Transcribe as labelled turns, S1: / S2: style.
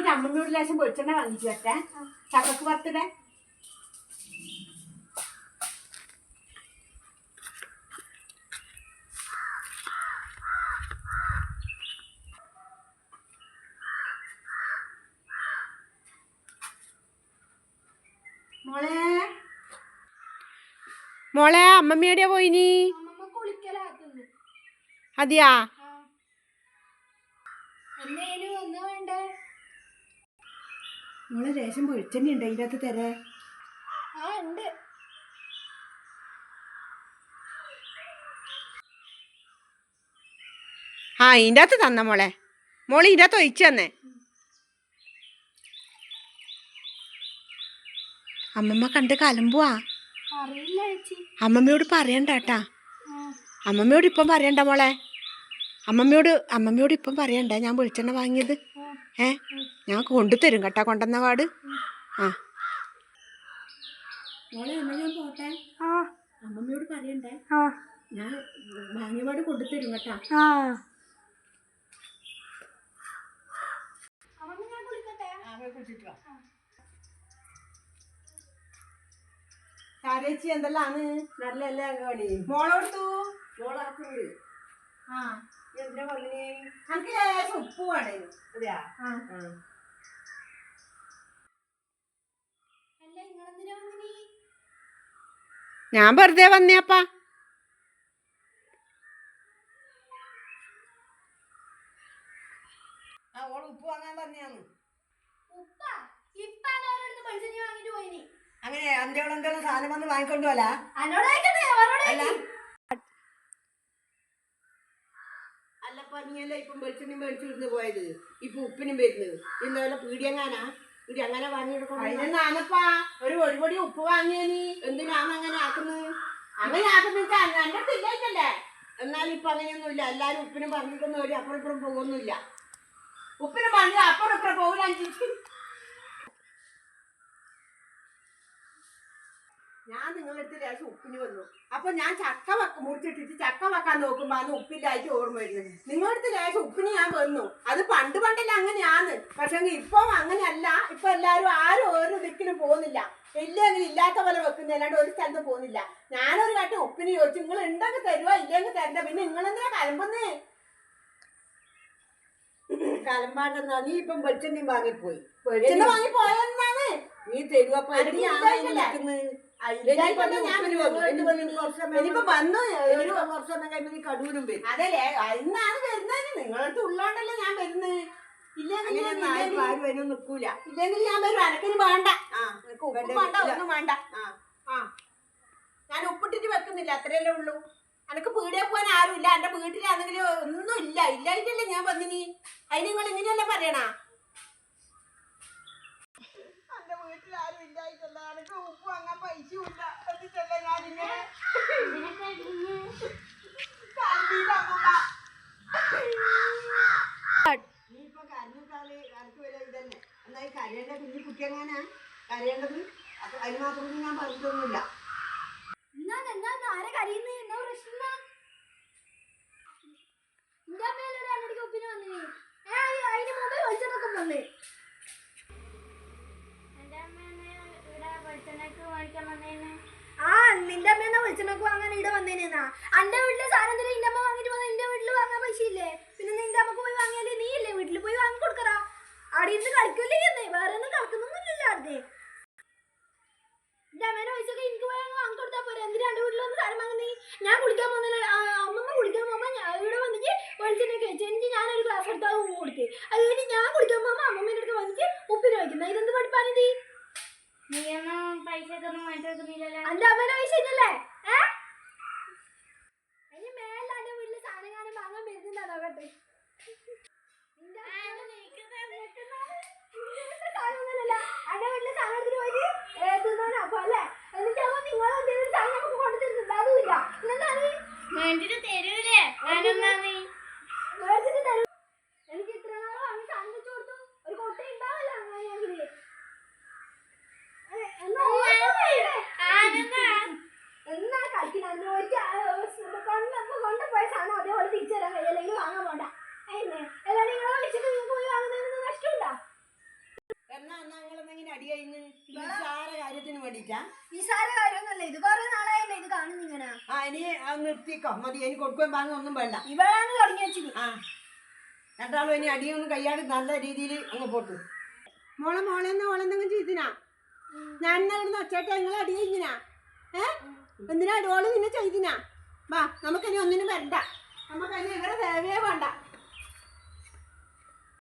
S1: പോയിട്ട് അമ്മമ്മയോട് ലേശം വെളിച്ചെണ്ണ വാങ്ങിച്ചു വരട്ടെ. ചക്കക്ക് വറുത്തിടെ. മോളെ മോളെ അമ്മമ്മയോടെയാ പോയിനി? അതെയാ? മോളെ ലേശം വെളിച്ചെണ്ണ ഉണ്ട് അതിൻ്റെ അകത്ത് തരേ?
S2: ഉണ്ട്.
S1: ഇതിൻ്റെ അകത്ത് തന്ന മോളെ. മോള് ഇതിൻ്റെ അകത്ത് ഒഴിച്ചു തന്നേ. അമ്മമ്മ കണ്ട് കലമ്പുവാ. അമ്മമ്മയോട് പറയണ്ടാട്ടാ. അമ്മമ്മയോട് ഇപ്പം പറയണ്ട മോളെ. അമ്മമ്മയോട് ഇപ്പം പറയണ്ട ഞാൻ വെളിച്ചെണ്ണ വാങ്ങിയത്. ഞാൻ കൊണ്ടുതരും കേട്ടാ കൊണ്ടുവന്ന പാട്. മോളെ എന്നാ ഞാൻ പോട്ടെ. അമ്മമ്മയോട് പറയണ്ടേ. ഞാൻ വാങ്ങിയ പാട് കൊണ്ടുതരും കേട്ടാ. കാരേച്ചി എന്തെല്ലാന്ന്? നല്ലല്ലേ അംഗവാടി? മോളോടുത്തു മോളാക്കുണ്ട്. എന്താ പറഞ്ഞേ? എനിക്ക് ലേശം ഉപ്പ് വേണേനു. അതെയാ? ഞാൻ വെറുതെ വന്നേപ്പാ. ഓള് ഉപ്പ് വാങ്ങാൻ പറഞ്ഞാന്ന്. അങ്ങനെ അന്തോളം സാധനം വന്ന് വാങ്ങിക്കൊണ്ടു പോല. അല്ലപ്പ നീയല്ലേ ഇപ്പം വെളിച്ചെണ്ണയും മേടിച്ചിരുന്ന് പോയത്. ഇപ്പൊ ഉപ്പിനും വരുന്നത് ഇന്നലെ പീടിയങ്ങാനാ പീടി അങ്ങനെ വാങ്ങിയെടുക്കണം. അതിനാണപ്പാ ഒരു പൊടി ഉപ്പ് വാങ്ങിയ നീ എന്തിനാണ് അങ്ങനെ ആക്കുന്നത്? അങ്ങനെ ആക്കുന്ന എന്റെ അടുത്ത് ഇല്ലായിട്ടല്ലേ. എന്നാലും ഇപ്പൊ അങ്ങനെയൊന്നുമില്ല. എല്ലാരും ഉപ്പിനും പറഞ്ഞിട്ടൊന്നും ഒരു അപ്പുറം ഇപ്പുറം പോകുന്നില്ല. ഉപ്പിനും പറഞ്ഞ അപ്പുറം ഇപ്പുറം പോകില്ല. ഞാൻ നിങ്ങളുടെ അടുത്ത് ലേശം ഉപ്പിന് വന്നു. അപ്പൊ ഞാൻ ചക്ക മുറിച്ചിട്ടിട്ട് ചക്ക വെക്കാൻ നോക്കുമ്പോ അന്ന് ഉപ്പില്ലായിട്ട് ഓർമ്മ വരുന്നത്. നിങ്ങളുടെ അടുത്ത് ലേശം ഉപ്പിന് ഞാൻ വന്നു. അത് പണ്ടല്ല അങ്ങനെയാന്ന്. പക്ഷെ ഇപ്പൊ അങ്ങനെയല്ല. ഇപ്പൊ എല്ലാരും ആരും ഓരോ ദിക്കിലും പോകുന്നില്ല. ഇല്ലെങ്കിൽ ഇല്ലാത്ത പോലെ വെക്കുന്ന അല്ലാണ്ട് ഒരു സ്ഥലത്ത് പോകുന്നില്ല. ഞാനൊരു കാട്ടി ഉപ്പിന് ചോദിച്ചു. നിങ്ങൾ ഉണ്ടെങ്കിൽ തരുവോ ഇല്ലെങ്കിൽ തരണ്ട. പിന്നെ നിങ്ങളെന്തിനാ കലമ്പന്നേ? കലമ്പാണ്ടെന്നാ നീ ഇപ്പം വെളിച്ചെണ്ണയും വാങ്ങിപ്പോയി. വെളിച്ചെണ്ണ വാങ്ങിപ്പോയെന്നാണ് നീ തരുവപ്പോ. അതല്ലേ ഇന്നാണ് വരുന്നത്. നിങ്ങളടുത്ത് ഉള്ളോണ്ടല്ലേ ഞാൻ വരുന്നത്. ഇല്ലെങ്കിൽ നിക്കൂല. ഇല്ലെങ്കിൽ ഞാൻ വരും. അനക്കിന് വേണ്ട. ഉപ്പും വേണ്ട ഒന്നും വേണ്ട. ഞാൻ ഉപ്പിട്ടിട്ട് വെക്കുന്നില്ല. അത്രയല്ലേ ഉള്ളൂ. അനക്ക് പീടിയെ പോകാൻ ആരും ഇല്ല. എന്റെ വീട്ടിലാണെങ്കിലും ഒന്നും ഇല്ല. ഇല്ലായിട്ടല്ലേ ഞാൻ വന്നിനി. അതിന് നിങ്ങൾ ഇങ്ങനെയല്ലേ പറയണ? എന്റെ വീട്ടിലാരും ഇല്ലായിട്ടല്ല. എനിക്ക് ഉപ്പ് വാങ്ങാൻ പൈസയും ഇല്ല. എന്നിട്ടല്ലേ ഞാനിങ്ങനെ നീ ഇപ്പൊ കരഞ്ഞിട്ടാല് കരക്ക് വരെ ഇതന്നെ. എന്നാ ഈ കരയേണ്ട കുഞ്ഞു കുട്ടിയെങ്ങാനാ കരയേണ്ടത്? അപ്പൊ അതിന് മാത്രമൊന്നും ഞാൻ പറഞ്ഞിട്ടൊന്നുമില്ല.
S2: നിന്റെ അമ്മ വെളിച്ചെണ്ണക്ക് വാങ്ങാൻ ഇവിടെ വന്നേനാ. എന്റെ വീട്ടിലെ സാധനം എന്തെങ്കിലും നിന്റെ അമ്മ വാങ്ങിട്ട് വന്നാൽ നിന്റെ വീട്ടിൽ വാങ്ങാൻ പൈസ ഇല്ലേ? പിന്നെ നിന്റെ അമ്മക്ക് പോയി വാങ്ങിയാലേ നീ ഇല്ലേ വീട്ടിൽ പോയി വാങ്ങി കൊടുക്കറാ. അവിടെ ഇരുന്ന് കളിക്കില്ലേ? വേറെ ഒന്നും കളിക്കുന്നൊന്നുമില്ല. അവിടെ എന്റെ അമ്മേനെ പൈസയൊക്കെ എനിക്ക് പോയി വാങ്ങി കൊടുത്താൽ പോരെ. എന്തിനാ എന്റെ വീട്ടിൽ വന്ന് സാധനം വാങ്ങുന്നേ? ഞാൻ കുളിക്കാൻ പോകുന്നില്ല. അമ്മമ്മ കുളിക്കാൻ പോകുമ്പോ ഇവിടെ വന്നിട്ട് വെളിച്ചെണ്ണ കഴിച്ചു. എനിക്ക് ഞാനൊരു ഗ്ലാസ് എടുത്താൽ കൊടുത്ത് അത് കഴിഞ്ഞ് ഞാൻ കുളിക്കാൻ പോകുമ്പോ അമ്മമ്മേന്റെ അടുത്ത് വന്നിട്ട് ഉപ്പിന് വയ്ക്കുന്ന. ഇതെന്ത് പഠിപ്പാനിത്? എന്റെ അമ്മേനെ പൈസ ഇല്ലല്ലേ? അതിന് മേലെ എന്റെ വീട്ടില് സാധനം കാണാൻ വാങ്ങാൻ വരുന്നുണ്ടോ കേട്ടെ. എന്റെ വീട്ടിലെ സാധനത്തിന് പോയിട്ട് തിന്നാനോ അപ്പൊ അല്ലേ? എന്നിട്ട് അപ്പൊ നിങ്ങൾ എന്തെങ്കിലും സാധനം നമുക്ക് കൊണ്ടുതരുന്നുണ്ട്. അതുമില്ല. മേടിച്ചിട്ട് തരൂലേ? മേടിച്ചിട്ട് തരൂ. എനിക്ക് ഇത്ര നാളെ വാങ്ങി സാധനം വെച്ചു കൊടുത്തു. ഒരു കൊട്ട ഉണ്ടാവല്ലോ അങ്ങനെയാണെങ്കില്. എന്നാ കളിക്കുന്നത്? കൊണ്ടുപോയ സാധനം അതേപോലെ തിരിച്ചു തരാൻ കഴിയില്ലെങ്കിൽ വാങ്ങാൻ പോണ്ട. അല്ലേ? അല്ലാണ്ട് നിങ്ങളെ വിളിച്ചിട്ട് നിങ്ങൾക്ക് പോയി വാങ്ങുന്നതിന് നഷ്ടമുണ്ടോ?
S1: അടി കഴിഞ്ഞ് നിസ്സാര കാര്യത്തിന് വേണ്ടിട്ടാ?
S2: നിസ്സാര കാര്യമൊന്നുമല്ല ഇത്, കുറെ നാളായല്ലേ ഇത് കാണുന്നു ഇങ്ങനെ.
S1: ആ ഇനി അത് നിർത്തിക്കോ, മതി. എനിക്ക് കൊടുക്കുകയും വാങ്ങും ഒന്നും വേണ്ട.
S2: ഇവളാണ് തുടങ്ങി വെച്ചത്.
S1: ആ രണ്ടാളും ഇനി അടിയൊന്നും കൈയാട് നല്ല രീതിയിൽ അങ്ങ് പോട്ടു. മോളെന്തെങ്കിലും ചെയ്തിനാ? ഞാൻ ഇന്ന് ഒച്ചേട്ടാ നിങ്ങൾ അടി കഴിഞ്ഞിനാ? എന്തിനാ ഓള് നിന്നെ ചെയ്തിനാ? വാ നമുക്കിനി ഒന്നിനും വരണ്ട, നമുക്കതിന് ഇവരെ ദേവേ വേണ്ട.